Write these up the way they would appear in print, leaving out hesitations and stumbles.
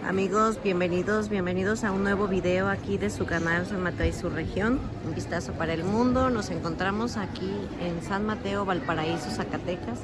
Amigos, bienvenidos a un nuevo video aquí de su canal San Mateo y su región. Un vistazo para el mundo. Nos encontramos aquí en San Mateo, Valparaíso, Zacatecas.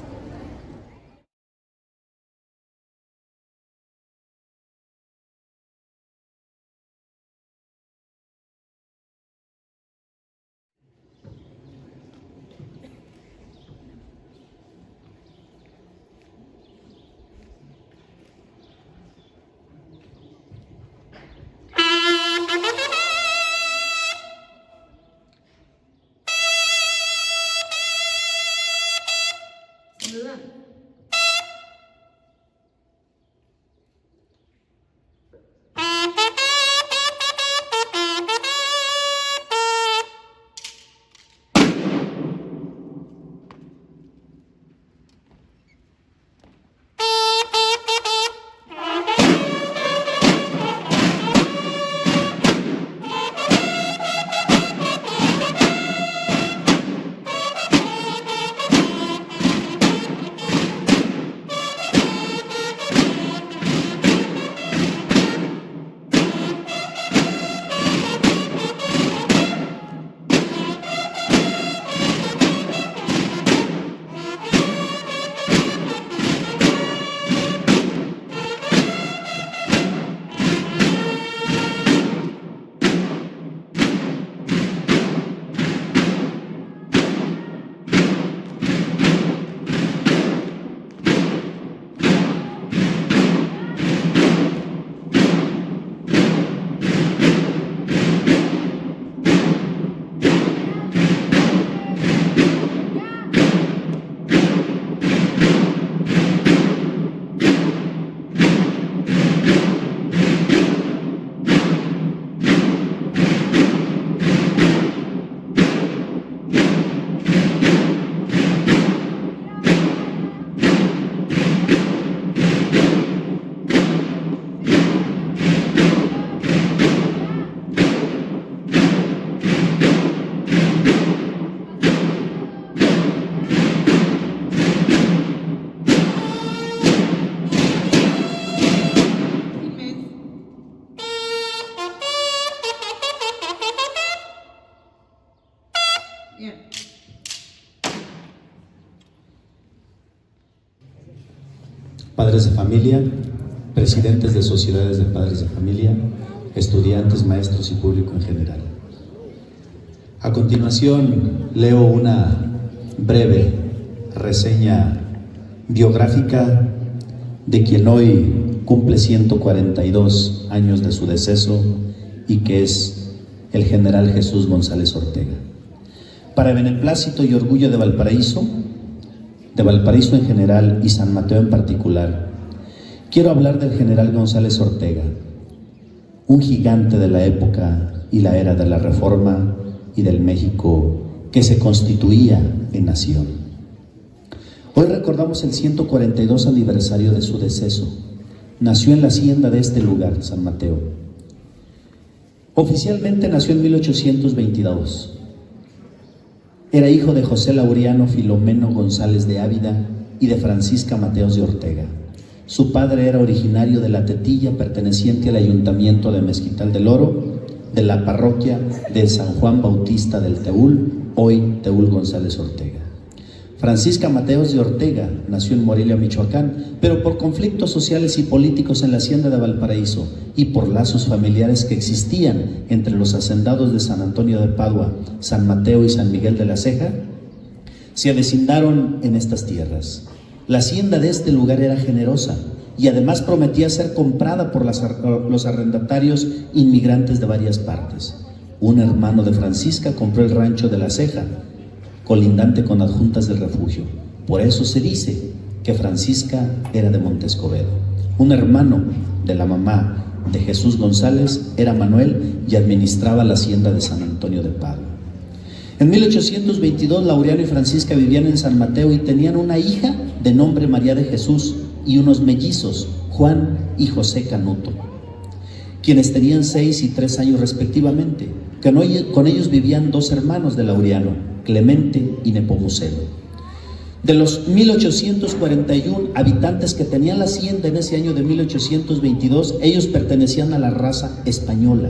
Padres de familia, presidentes de sociedades de padres de familia, estudiantes, maestros y público en general. A continuación, leo una breve reseña biográfica de quien hoy cumple 142 años de su deceso y que es el general Jesús González Ortega. Para beneplácito y orgullo de Valparaíso en general y San Mateo en particular, quiero hablar del general González Ortega, un gigante de la época y la era de la Reforma y del México que se constituía en nación. Hoy recordamos el 142 aniversario de su deceso. Nació en la hacienda de este lugar, San Mateo. Oficialmente nació en 1822. Era hijo de José Laureano Filomeno González de Ávila y de Francisca Mateos de Ortega. Su padre era originario de La Tetilla, perteneciente al ayuntamiento de Mezquital del Oro, de la parroquia de San Juan Bautista del Teúl, hoy Teúl González Ortega. Francisca Mateos de Ortega nació en Morelia, Michoacán, pero por conflictos sociales y políticos en la hacienda de Valparaíso y por lazos familiares que existían entre los hacendados de San Antonio de Padua, San Mateo y San Miguel de la Ceja, se avecindaron en estas tierras. La hacienda de este lugar era generosa y además prometía ser comprada por los arrendatarios inmigrantes de varias partes. Un hermano de Francisca compró el rancho de la Ceja, colindante con Adjuntas del Refugio. Por eso se dice que Francisca era de Montescobedo. Un hermano de la mamá de Jesús González era Manuel y administraba la hacienda de San Antonio de Padua. En 1822, Laureano y Francisca vivían en San Mateo y tenían una hija de nombre María de Jesús y unos mellizos, Juan y José Canuto, quienes tenían 6 y 3 años respectivamente. Con ellos vivían 2 hermanos de Laureano, Clemente y Nepomuceno. De los 1841 habitantes que tenía la hacienda en ese año de 1822, ellos pertenecían a la raza española,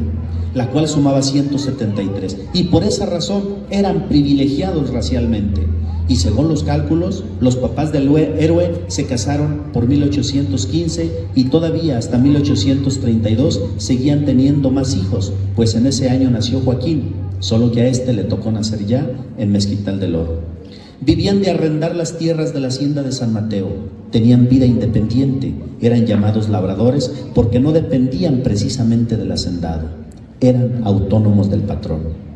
la cual sumaba 173, y por esa razón eran privilegiados racialmente. Y según los cálculos, los papás del héroe se casaron por 1815 y todavía hasta 1832 seguían teniendo más hijos, pues en ese año nació Joaquín, solo que a este le tocó nacer ya en Mezquital del Oro. Vivían de arrendar las tierras de la hacienda de San Mateo, tenían vida independiente, eran llamados labradores porque no dependían precisamente del hacendado, eran autónomos del patrón.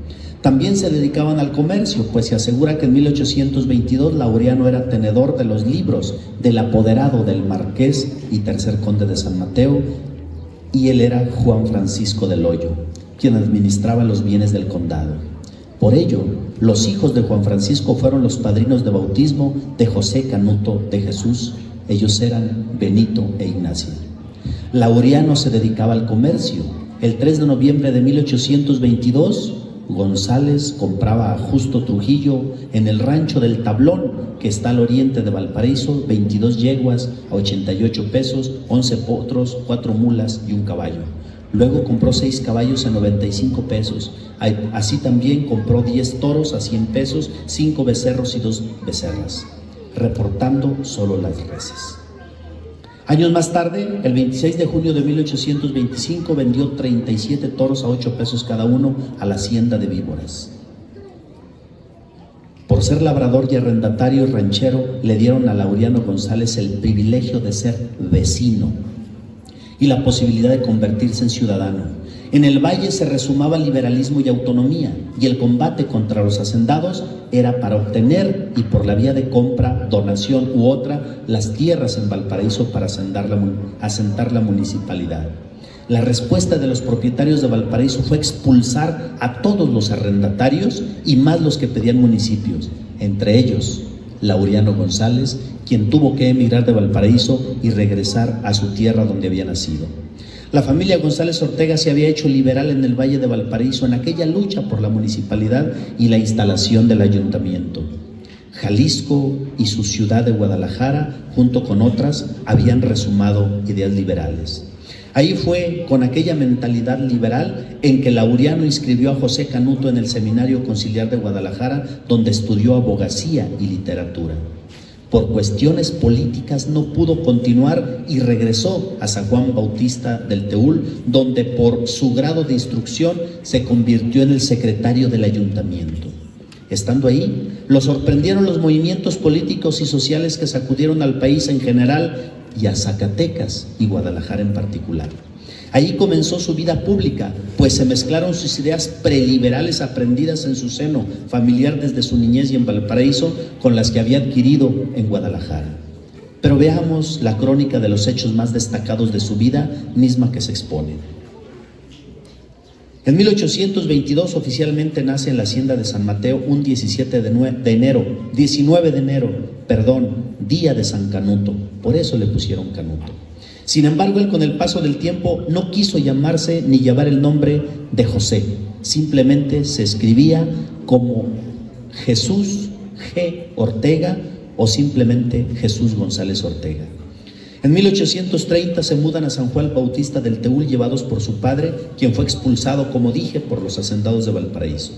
También se dedicaban al comercio, pues se asegura que en 1822 Laureano era tenedor de los libros del apoderado del marqués y tercer conde de San Mateo, y él era Juan Francisco del Hoyo, quien administraba los bienes del condado. Por ello, los hijos de Juan Francisco fueron los padrinos de bautismo de José Canuto de Jesús. Ellos eran Benito e Ignacio. Laureano se dedicaba al comercio. El 3 de noviembre de 1822, González compraba a Justo Trujillo en el rancho del Tablón, que está al oriente de Valparaíso, 22 yeguas a 88 pesos, 11 potros, 4 mulas y un caballo. Luego compró 6 caballos a 95 pesos. Así también compró 10 toros a 100 pesos, 5 becerros y 2 becerras, reportando solo las reses. Años más tarde, el 26 de junio de 1825, vendió 37 toros a 8 pesos cada uno a la hacienda de Víboras. Por ser labrador y arrendatario y ranchero, le dieron a Laureano González el privilegio de ser vecino y la posibilidad de convertirse en ciudadano. En el valle se resumaba liberalismo y autonomía, y el combate contra los hacendados era para obtener, y por la vía de compra, donación u otra, las tierras en Valparaíso para asentar la municipalidad. La respuesta de los propietarios de Valparaíso fue expulsar a todos los arrendatarios y más los que pedían municipios, entre ellos Laureano González, quien tuvo que emigrar de Valparaíso y regresar a su tierra donde había nacido. La familia González Ortega se había hecho liberal en el Valle de Valparaíso en aquella lucha por la municipalidad y la instalación del ayuntamiento. Jalisco y su ciudad de Guadalajara, junto con otras, habían resumado ideas liberales. Ahí fue con aquella mentalidad liberal en que Laureano inscribió a José Canuto en el Seminario Conciliar de Guadalajara, donde estudió abogacía y literatura. Por cuestiones políticas no pudo continuar y regresó a San Juan Bautista del Teúl, donde por su grado de instrucción se convirtió en el secretario del ayuntamiento. Estando ahí, lo sorprendieron los movimientos políticos y sociales que sacudieron al país en general y a Zacatecas y Guadalajara en particular. Allí comenzó su vida pública, pues se mezclaron sus ideas preliberales aprendidas en su seno familiar desde su niñez y en Valparaíso con las que había adquirido en Guadalajara. Pero veamos la crónica de los hechos más destacados de su vida misma que se expone. En 1822 oficialmente nace en la hacienda de San Mateo un 19 de enero, día de San Canuto, por eso le pusieron Canuto. Sin embargo, él con el paso del tiempo no quiso llamarse ni llevar el nombre de José, simplemente se escribía como Jesús G. Ortega o simplemente Jesús González Ortega. En 1830 se mudan a San Juan Bautista del Teúl llevados por su padre, quien fue expulsado, como dije, por los hacendados de Valparaíso.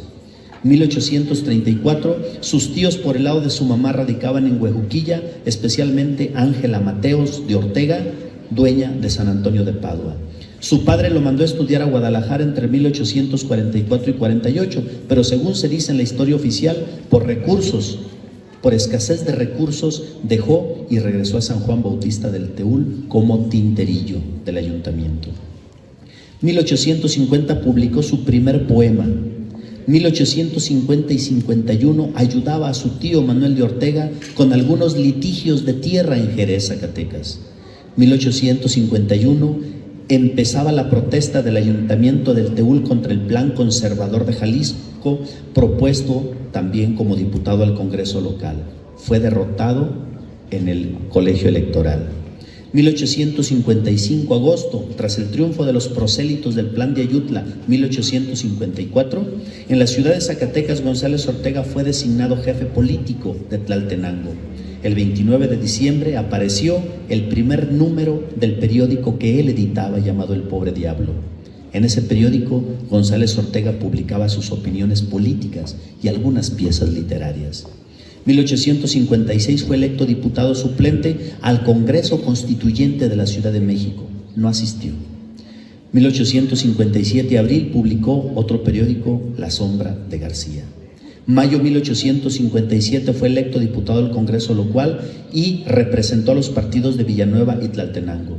En 1834, sus tíos por el lado de su mamá radicaban en Huejuquilla, especialmente Ángela Mateos de Ortega, dueña de San Antonio de Padua. Su padre lo mandó a estudiar a Guadalajara entre 1844 y 48, pero según se dice en la historia oficial, por escasez de recursos, dejó y regresó a San Juan Bautista del Teúl como tinterillo del ayuntamiento. 1850 publicó su primer poema. 1850 y 51 ayudaba a su tío Manuel de Ortega con algunos litigios de tierra en Jerez, Zacatecas. 1851 empezaba la protesta del ayuntamiento del Teúl contra el plan conservador de Jalisco, propuesto también como diputado al Congreso local. Fue derrotado en el colegio electoral. 1855, agosto, tras el triunfo de los prosélitos del plan de Ayutla, 1854, en la ciudad de Zacatecas, González Ortega fue designado jefe político de Tlaltenango. el 29 de diciembre, apareció el primer número del periódico que él editaba llamado El Pobre Diablo. En ese periódico, González Ortega publicaba sus opiniones políticas y algunas piezas literarias. 1856 fue electo diputado suplente al Congreso Constituyente de la Ciudad de México. No asistió. 1857, abril, publicó otro periódico, La Sombra de García. Mayo 1857 fue electo diputado al Congreso local y representó a los partidos de Villanueva y Tlaltenango.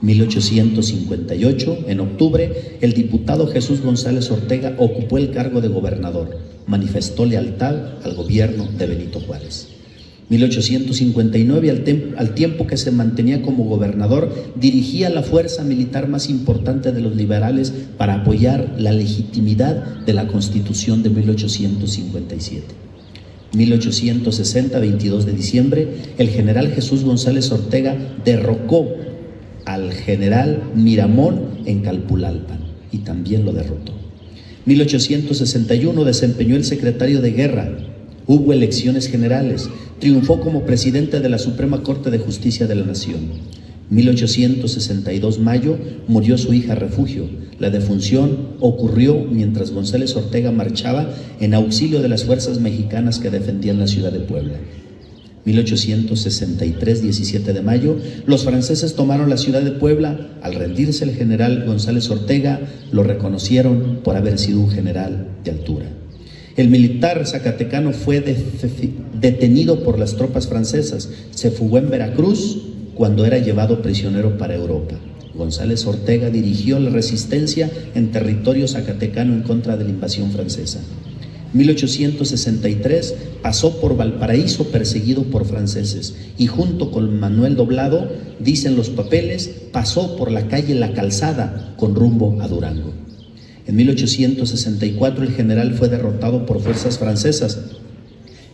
1858, en octubre, el diputado Jesús González Ortega ocupó el cargo de gobernador. Manifestó lealtad al gobierno de Benito Juárez. 1859, al tiempo que se mantenía como gobernador, dirigía la fuerza militar más importante de los liberales para apoyar la legitimidad de la Constitución de 1857. 1860, 22 de diciembre, el general Jesús González Ortega derrocó al general Miramón en Calpulalpan y también lo derrotó. 1861, desempeñó el secretario de guerra. Hubo elecciones generales. Triunfó como presidente de la Suprema Corte de Justicia de la Nación. 1862, mayo, murió su hija Refugio. La defunción ocurrió mientras González Ortega marchaba en auxilio de las fuerzas mexicanas que defendían la ciudad de Puebla. 1863, 17 de mayo, los franceses tomaron la ciudad de Puebla. Al rendirse el general González Ortega, lo reconocieron por haber sido un general de altura. El militar zacatecano fue detenido por las tropas francesas. Se fugó en Veracruz cuando era llevado prisionero para Europa. González Ortega dirigió la resistencia en territorio zacatecano en contra de la invasión francesa. 1863 pasó por Valparaíso perseguido por franceses y junto con Manuel Doblado, dicen los papeles, pasó por la calle La Calzada con rumbo a Durango. En 1864 el general fue derrotado por fuerzas francesas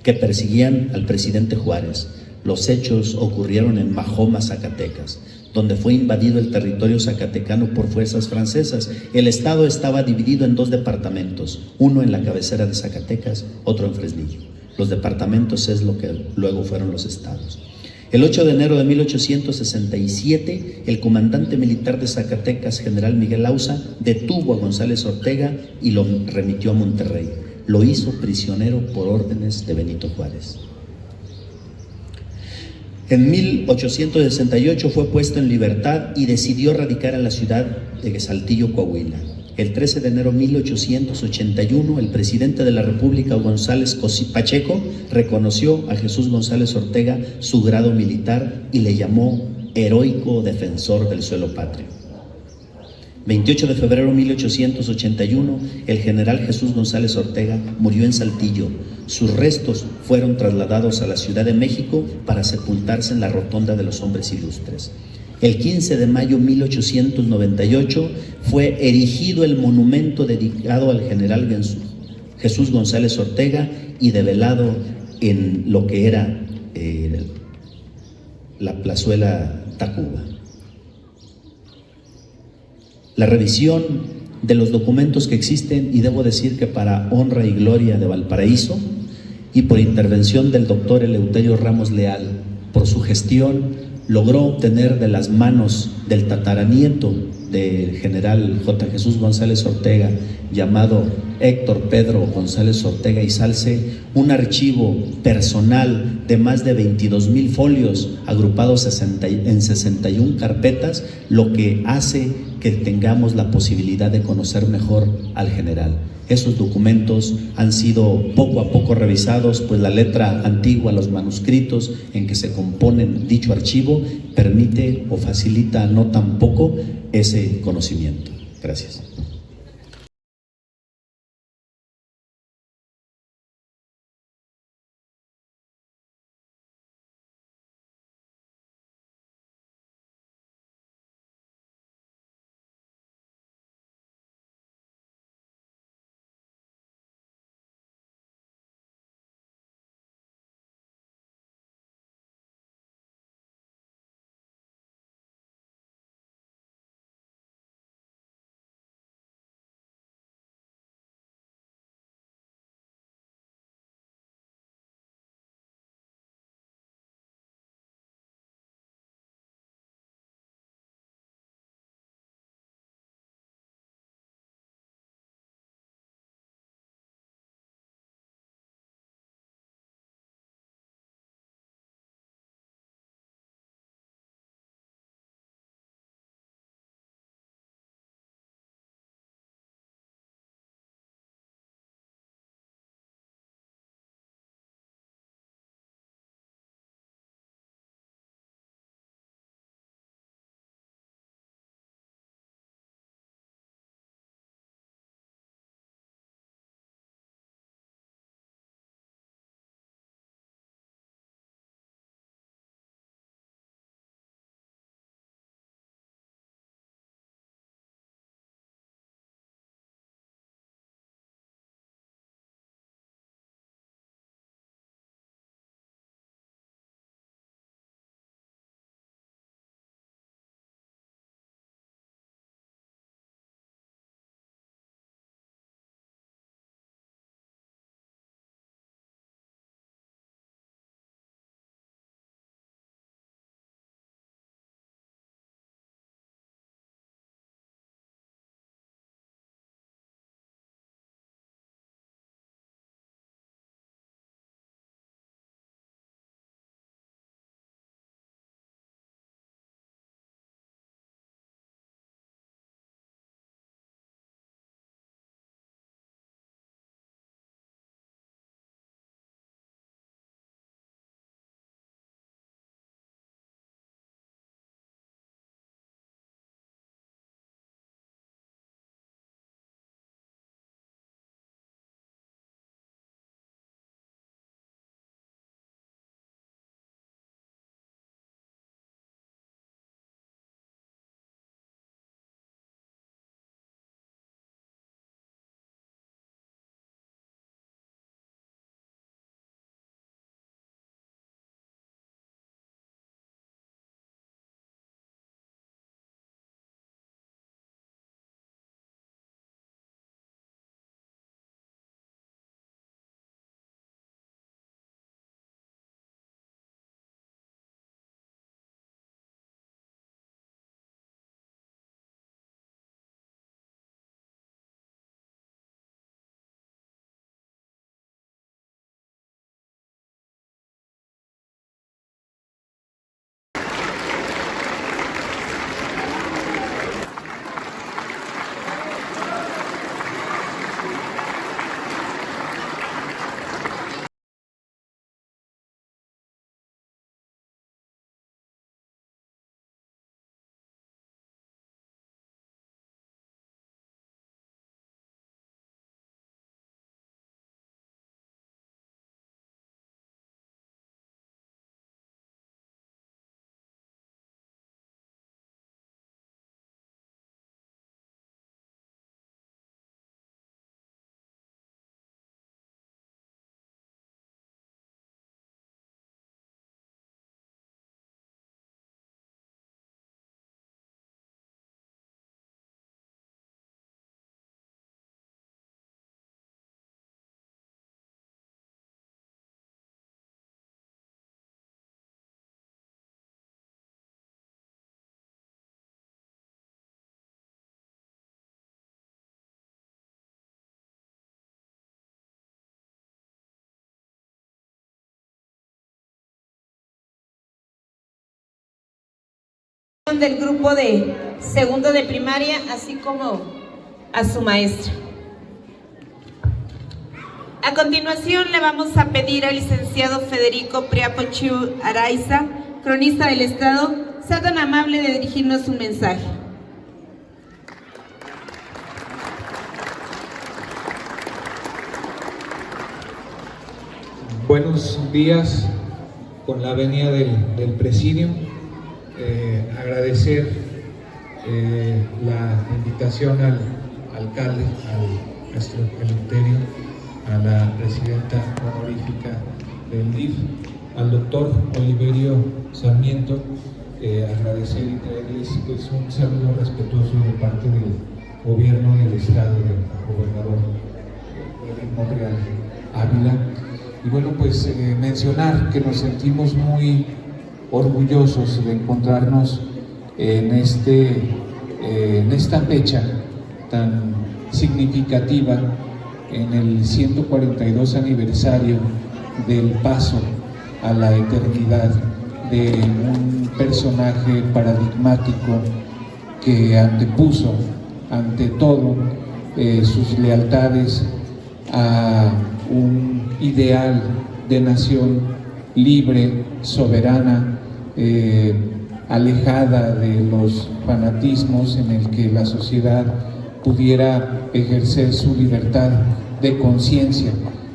que persiguían al presidente Juárez. Los hechos ocurrieron en Majoma, Zacatecas, donde fue invadido el territorio zacatecano por fuerzas francesas. El estado estaba dividido en dos departamentos, uno en la cabecera de Zacatecas, otro en Fresnillo. Los departamentos es lo que luego fueron los estados. El 8 de enero de 1867, el comandante militar de Zacatecas, general Miguel Auza, detuvo a González Ortega y lo remitió a Monterrey. Lo hizo prisionero por órdenes de Benito Juárez. En 1868 fue puesto en libertad y decidió radicar en la ciudad de Saltillo, Coahuila. El 13 de enero de 1881, el presidente de la República, González Pacheco, reconoció a Jesús González Ortega su grado militar y le llamó heroico defensor del suelo patrio. 28 de febrero de 1881, el general Jesús González Ortega murió en Saltillo. Sus restos fueron trasladados a la Ciudad de México para sepultarse en la Rotonda de los Hombres Ilustres. El 15 de mayo de 1898 fue erigido el monumento dedicado al general Jesús González Ortega y develado en lo que era la plazuela Tacuba. La revisión de los documentos que existen, y debo decir que para honra y gloria de Valparaíso y por intervención del doctor Eleuterio Ramos Leal, por su gestión, logró obtener de las manos del tataranieto del general J. Jesús González Ortega, llamado Héctor Pedro González Ortega y Salce, un archivo personal de más de 22,000 folios agrupados en 61 carpetas, lo que hace que tengamos la posibilidad de conocer mejor al general. Esos documentos han sido poco a poco revisados, pues la letra antigua, los manuscritos en que se componen dicho archivo, permite o facilita no tampoco ese conocimiento. Gracias. Del grupo de segundo de primaria, así como a su maestra. A continuación le vamos a pedir al licenciado Federico Priapochiu Araiza, cronista del Estado, sea tan amable de dirigirnos un mensaje. Buenos días, con la venia del presidium. Agradecer la invitación al alcalde, al nuestro Eleuterio, a la presidenta honorífica del DIF, al doctor Oliverio Sarmiento, agradecer y traerles pues, un saludo respetuoso de parte del gobierno del estado, del gobernador Montreal Ávila. Y bueno, pues mencionar que nos sentimos muy orgullosos de encontrarnos en esta fecha tan significativa, en el 142 aniversario del paso a la eternidad de un personaje paradigmático que antepuso ante todo sus lealtades a un ideal de nación libre, soberana, alejada de los fanatismos, en el que la sociedad pudiera ejercer su libertad de conciencia.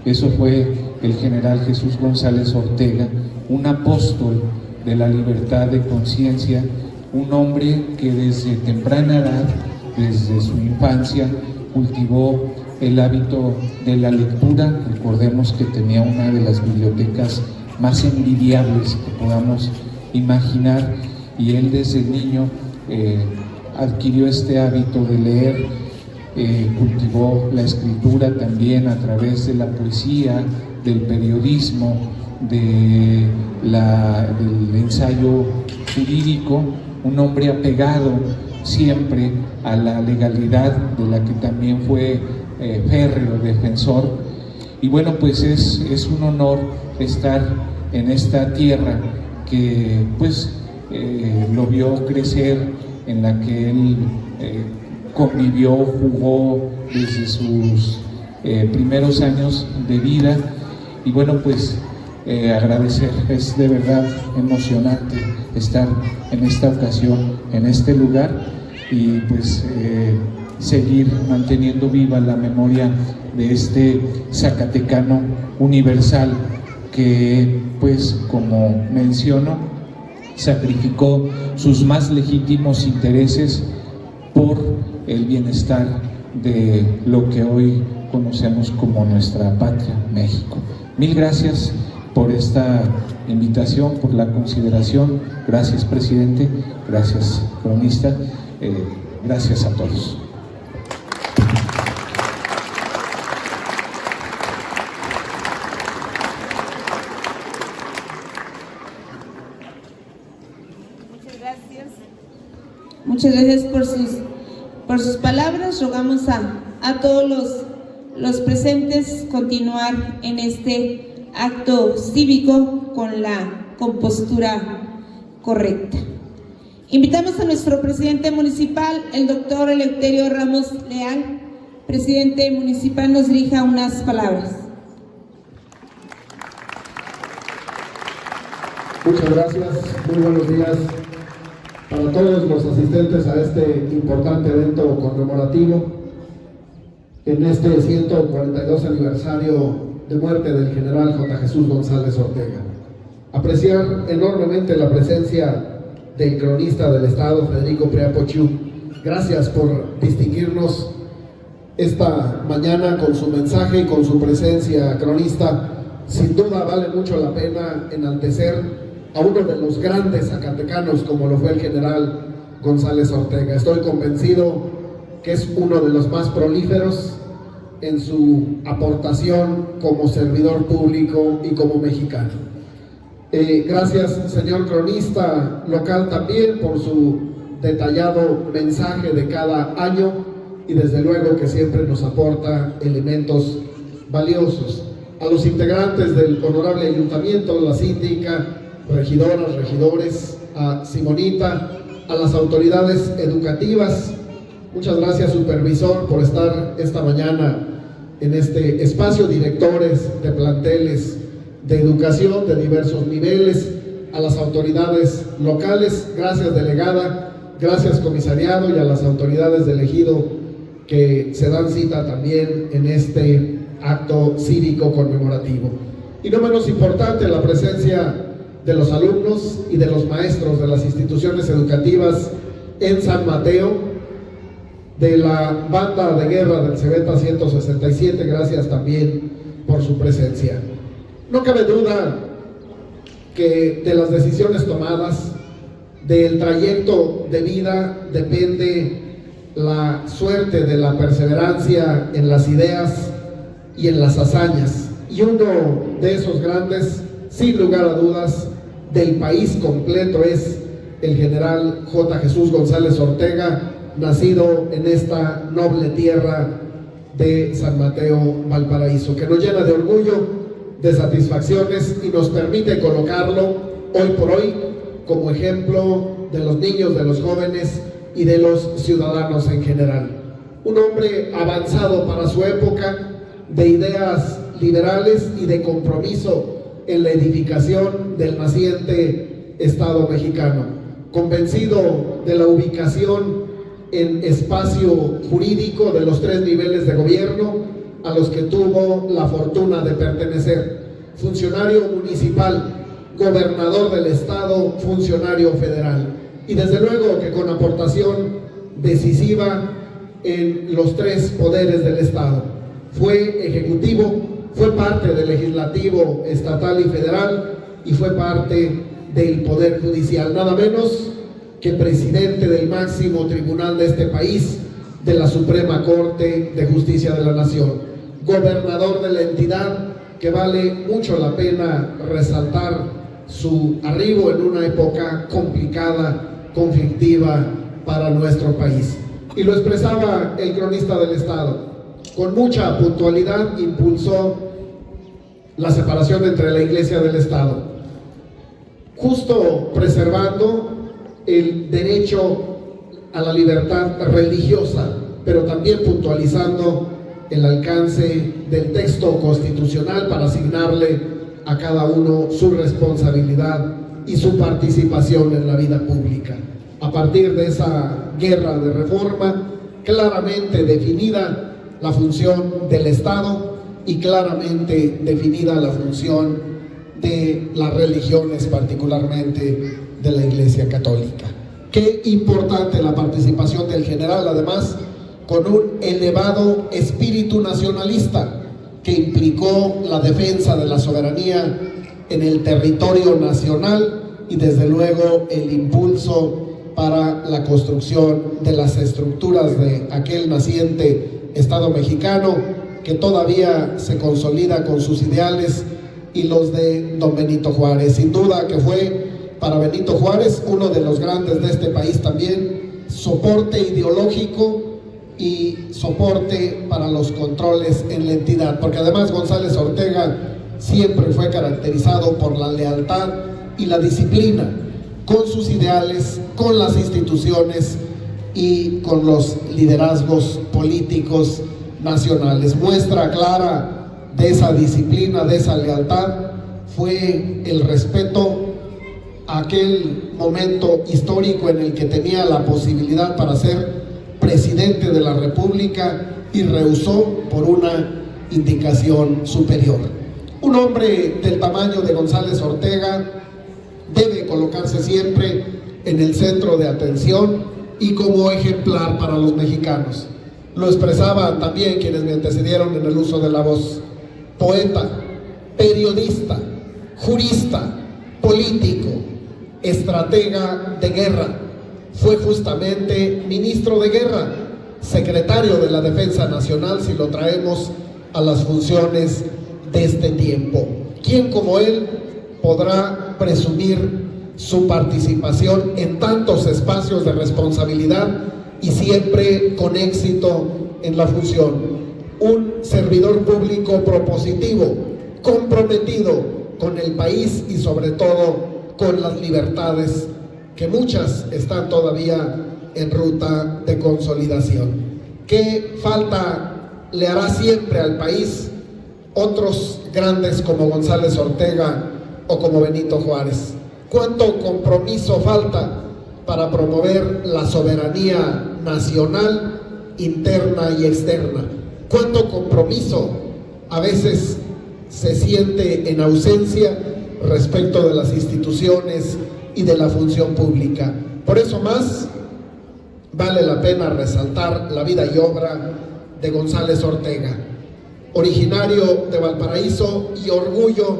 Eso fue el general Jesús González Ortega, un apóstol de la libertad de conciencia, un hombre que desde temprana edad, desde su infancia, cultivó el hábito de la lectura. Recordemos que tenía una de las bibliotecas más envidiables que podamos imaginar, y él desde niño adquirió este hábito de leer, cultivó la escritura también a través de la poesía, del periodismo, del ensayo jurídico, un hombre apegado siempre a la legalidad, de la que también fue férreo defensor. Y bueno, pues es un honor estar en esta tierra que pues lo vio crecer, en la que él convivió, jugó desde sus primeros años de vida. Y bueno, pues agradecer, es de verdad emocionante estar en esta ocasión, en este lugar, y pues seguir manteniendo viva la memoria de este zacatecano universal que, pues como menciono, sacrificó sus más legítimos intereses por el bienestar de lo que hoy conocemos como nuestra patria, México. Mil gracias por esta invitación, por la consideración. Gracias, presidente. Gracias, cronista. Gracias a todos. Muchas gracias por sus palabras. Rogamos a todos los presentes continuar en este acto cívico con la compostura correcta. Invitamos a nuestro presidente municipal, el doctor Eleuterio Ramos Leal. Presidente municipal, nos dirija unas palabras. Muchas gracias, muy buenos días para todos los asistentes a este importante evento conmemorativo en este 142 aniversario de muerte del general J. Jesús González Ortega. Apreciar enormemente la presencia del cronista del Estado, Federico Priapochiu. Gracias por distinguirnos esta mañana con su mensaje y con su presencia, cronista. Sin duda vale mucho la pena enaltecer a uno de los grandes zacatecanos como lo fue el general González Ortega. Estoy convencido que es uno de los más prolíferos en su aportación como servidor público y como mexicano. Gracias, señor cronista local, también por su detallado mensaje de cada año, y desde luego que siempre nos aporta elementos valiosos. A los integrantes del honorable ayuntamiento, la síndica, regidoras, regidores, a Simonita, a las autoridades educativas. Muchas gracias, supervisor, por estar esta mañana en este espacio, directores de planteles de educación de diversos niveles, a las autoridades locales, gracias delegada, gracias comisariado, y a las autoridades del ejido que se dan cita también en este acto cívico conmemorativo. Y no menos importante, la presencia de los alumnos y de los maestros de las instituciones educativas en San Mateo, de la banda de guerra del Cebeta 167, gracias también por su presencia. No cabe duda que de las decisiones tomadas, del trayecto de vida, depende la suerte de la perseverancia en las ideas y en las hazañas. Y uno de esos grandes, sin lugar a dudas, del país completo es el general J. Jesús González Ortega, nacido en esta noble tierra de San Mateo, Valparaíso, que nos llena de orgullo, de satisfacciones y nos permite colocarlo hoy por hoy como ejemplo de los niños, de los jóvenes y de los ciudadanos en general. Un hombre avanzado para su época, de ideas liberales y de compromiso en la edificación del naciente Estado mexicano, convencido de la ubicación en espacio jurídico de los 3 niveles de gobierno a los que tuvo la fortuna de pertenecer: funcionario municipal, gobernador del estado, funcionario federal, y desde luego que con aportación decisiva en los 3 poderes del estado. Fue ejecutivo, fue parte del legislativo estatal y federal, y fue parte del poder judicial, nada menos que presidente del máximo tribunal de este país, de la Suprema Corte de Justicia de la Nación, gobernador de la entidad, que vale mucho la pena resaltar su arribo en una época complicada, conflictiva para nuestro país. Y lo expresaba el cronista del Estado: con mucha puntualidad impulsó la separación entre la Iglesia del Estado, justo preservando el derecho a la libertad religiosa, pero también puntualizando el alcance del texto constitucional para asignarle a cada uno su responsabilidad y su participación en la vida pública. A partir de esa guerra de reforma, claramente definida la función del Estado y claramente definida la función de las religiones, particularmente de la Iglesia Católica. Qué importante la participación del general, además con un elevado espíritu nacionalista que implicó la defensa de la soberanía en el territorio nacional y desde luego el impulso para la construcción de las estructuras de aquel naciente Estado mexicano, que todavía se consolida con sus ideales y los de don Benito Juárez. Sin duda que fue para Benito Juárez, uno de los grandes de este país también, soporte ideológico y soporte para los controles en la entidad, porque además González Ortega siempre fue caracterizado por la lealtad y la disciplina con sus ideales, con las instituciones y con los liderazgos políticos nacionales. Muestra clara de esa disciplina, de esa lealtad, fue el respeto a aquel momento histórico en el que tenía la posibilidad para ser presidente de la República y rehusó por una indicación superior. Un hombre del tamaño de González Ortega debe colocarse siempre en el centro de atención y como ejemplar para los mexicanos. Lo expresaban también quienes me antecedieron en el uso de la voz: poeta, periodista, jurista, político, estratega de guerra. Fue justamente ministro de guerra, secretario de la Defensa Nacional, si lo traemos a las funciones de este tiempo. ¿Quién como él podrá presumir su participación en tantos espacios de responsabilidad y siempre con éxito en la función? Un servidor público propositivo, comprometido con el país y sobre todo con las libertades que muchas están todavía en ruta de consolidación. ¿Qué falta le hará siempre al país otros grandes como González Ortega o como Benito Juárez? ¿Cuánto compromiso falta para promover la soberanía nacional, interna y externa? ¿Cuánto compromiso a veces se siente en ausencia respecto de las instituciones y de la función pública? Por eso más vale la pena resaltar la vida y obra de González Ortega, originario de Valparaíso y orgullo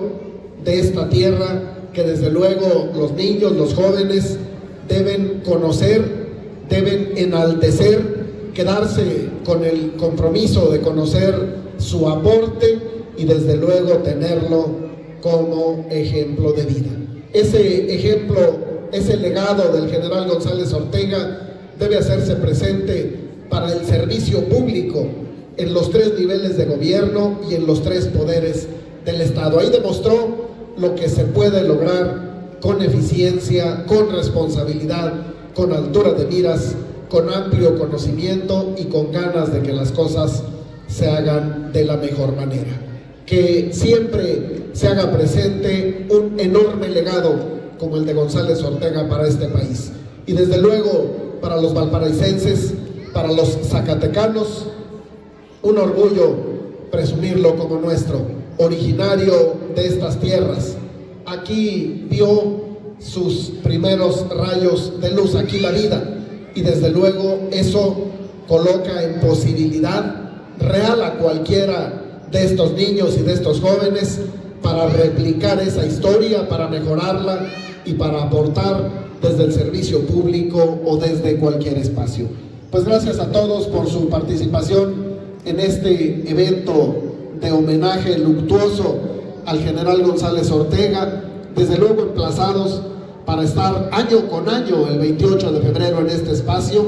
de esta tierra que desde luego los niños, los jóvenes deben conocer, deben enaltecer, quedarse con el compromiso de conocer su aporte y desde luego tenerlo como ejemplo de vida. Ese ejemplo, ese legado del general González Ortega debe hacerse presente para el servicio público en los 3 niveles de gobierno y en los 3 poderes del Estado. Ahí demostró lo que se puede lograr con eficiencia, con responsabilidad, con altura de miras, con amplio conocimiento y con ganas de que las cosas se hagan de la mejor manera. Que siempre se haga presente un enorme legado como el de González Ortega para este país. Y desde luego para los valparaicenses, para los zacatecanos, un orgullo presumirlo como nuestro, originario de estas tierras. Aquí vio sus primeros rayos de luz, aquí la vida, y desde luego eso coloca en posibilidad real a cualquiera de estos niños y de estos jóvenes para replicar esa historia, para mejorarla y para aportar desde el servicio público o desde cualquier espacio. Pues gracias a todos por su participación en este evento de homenaje luctuoso al general González Ortega, desde luego emplazados para estar año con año el 28 de febrero en este espacio,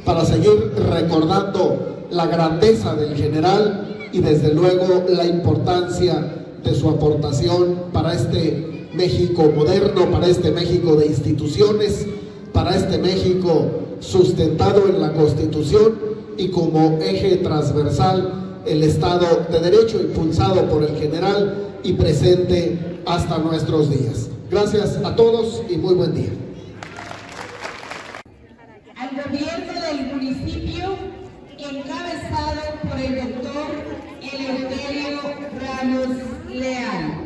para seguir recordando la grandeza del general y desde luego la importancia de su aportación para este México moderno, para este México de instituciones, para este México sustentado en la Constitución y como eje transversal el Estado de Derecho impulsado por el general y presente hasta nuestros días. Gracias a todos y muy buen día. Al gobierno del municipio, encabezado por el doctor Eleuterio Ramos Leal.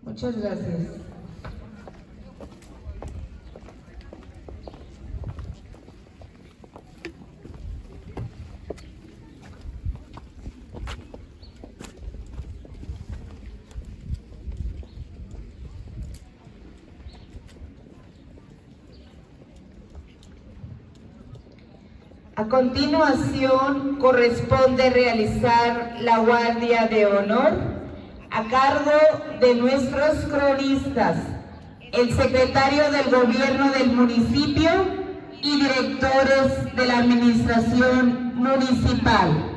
Muchas gracias. A continuación, corresponde realizar la guardia de honor a cargo de nuestros cronistas, el secretario del gobierno del municipio y directores de la administración municipal.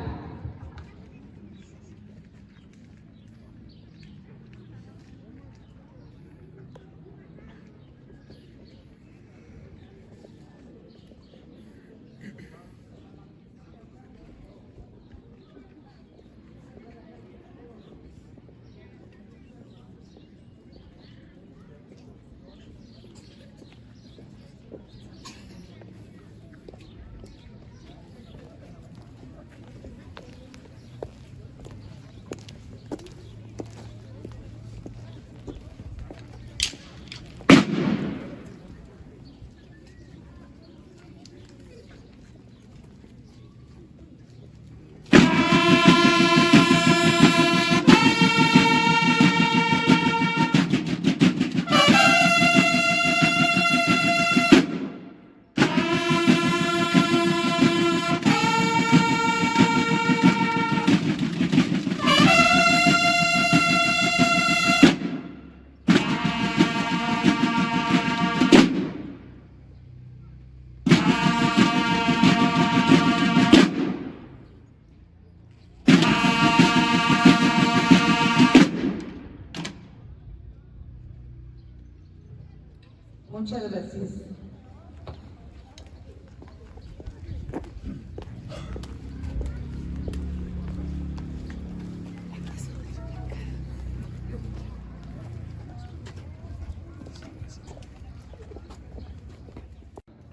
Muchas gracias.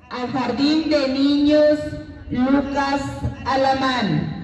Al Jardín de Niños Lucas Alamán.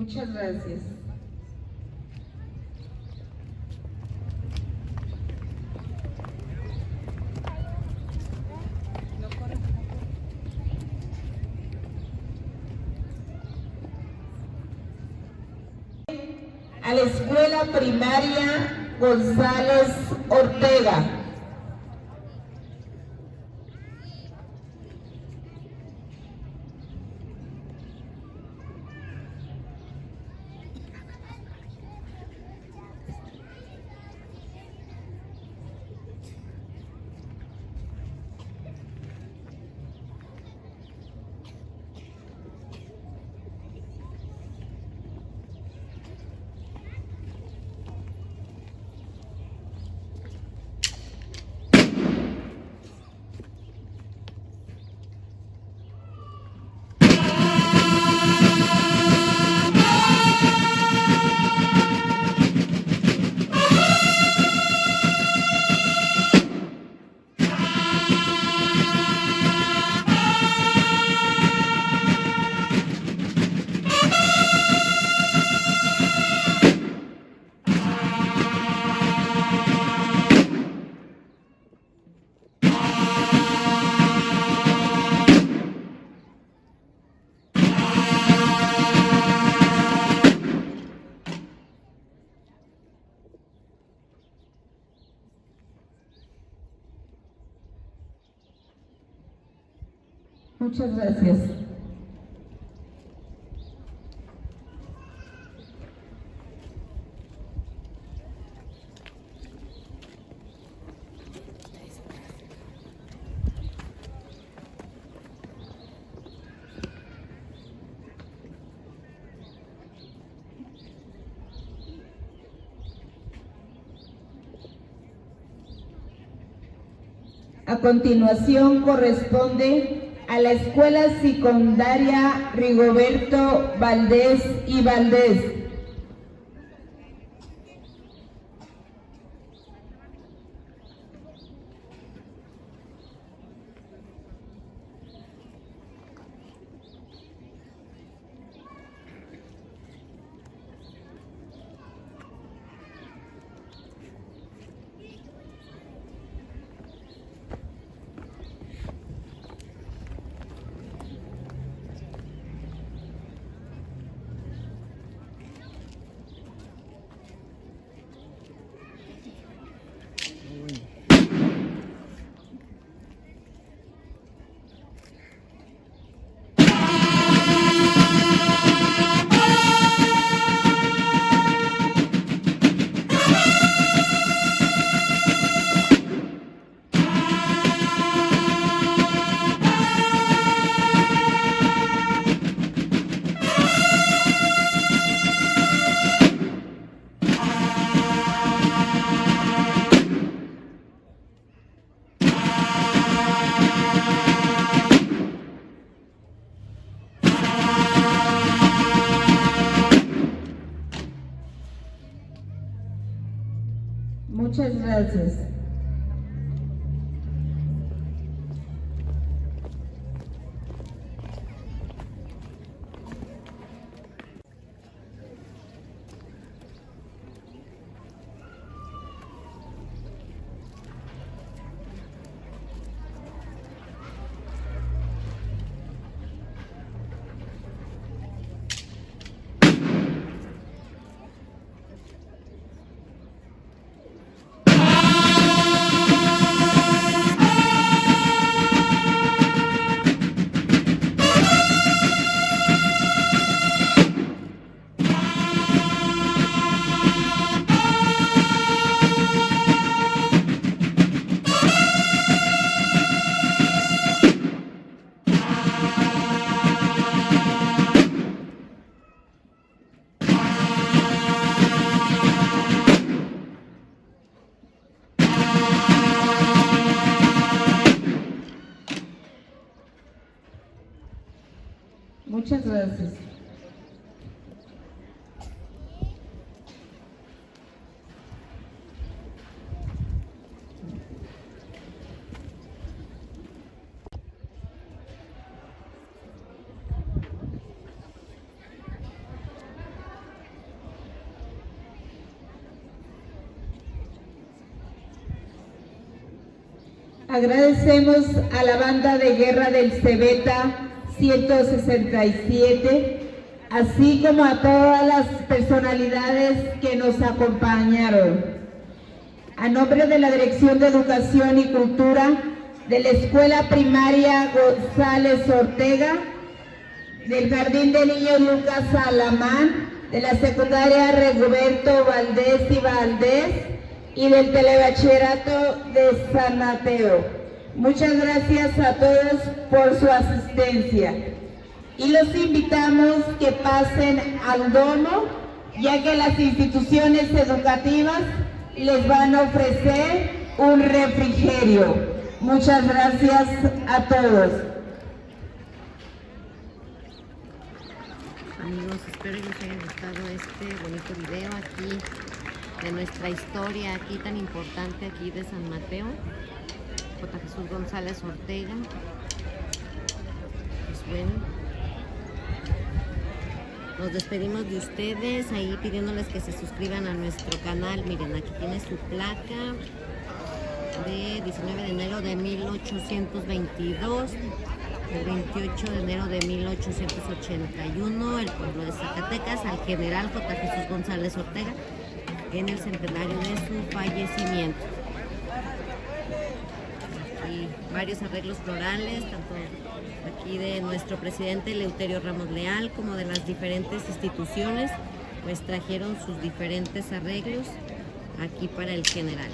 Muchas gracias. A la Escuela Primaria González Ortega. Muchas gracias. A continuación corresponde a la Escuela Secundaria Rigoberto Valdés y Valdés. Muchas gracias. Muchas gracias. Agradecemos a la banda de guerra del Cebeta 167, así como a todas las personalidades que nos acompañaron. A nombre de la Dirección de Educación y Cultura, de la Escuela Primaria González Ortega, del Jardín de Niños Lucas Alamán, de la Secundaria Rigoberto Valdés y Valdés y del Telebachillerato de San Mateo. Muchas gracias a todos por su asistencia. Y los invitamos que pasen al domo, ya que las instituciones educativas les van a ofrecer un refrigerio. Muchas gracias a todos. Amigos, espero que les haya gustado este bonito video aquí de nuestra historia aquí tan importante aquí de San Mateo. J. Jesús González Ortega. Pues bueno, nos despedimos de ustedes ahí pidiéndoles que se suscriban a nuestro canal. Miren, aquí tiene su placa de 19 de enero de 1822, el 28 de enero de 1881, el pueblo de Zacatecas, al general J. Jesús González Ortega, en el centenario de su fallecimiento. Y varios arreglos florales, tanto aquí de nuestro presidente Eleuterio Ramos Leal como de las diferentes instituciones, pues trajeron sus diferentes arreglos aquí para el general.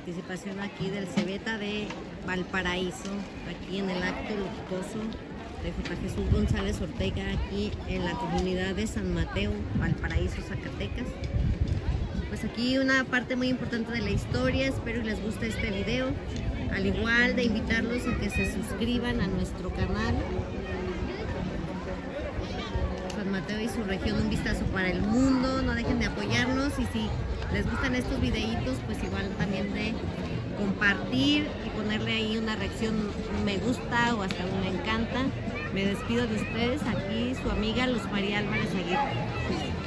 participación aquí del Cebeta de Valparaíso, aquí en el acto luctuoso de J. Jesús González Ortega, aquí en la comunidad de San Mateo, Valparaíso, Zacatecas. Pues aquí una parte muy importante de la historia, espero y les guste este video, al igual de invitarlos a que se suscriban a nuestro canal San Mateo y su región, un vistazo para el mundo, no dejen de apoyarnos y si les gustan estos videitos, pues igual también de compartir y ponerle ahí una reacción, un me gusta o hasta un me encanta. Me despido de ustedes, aquí su amiga Luz María Álvarez Aguirre.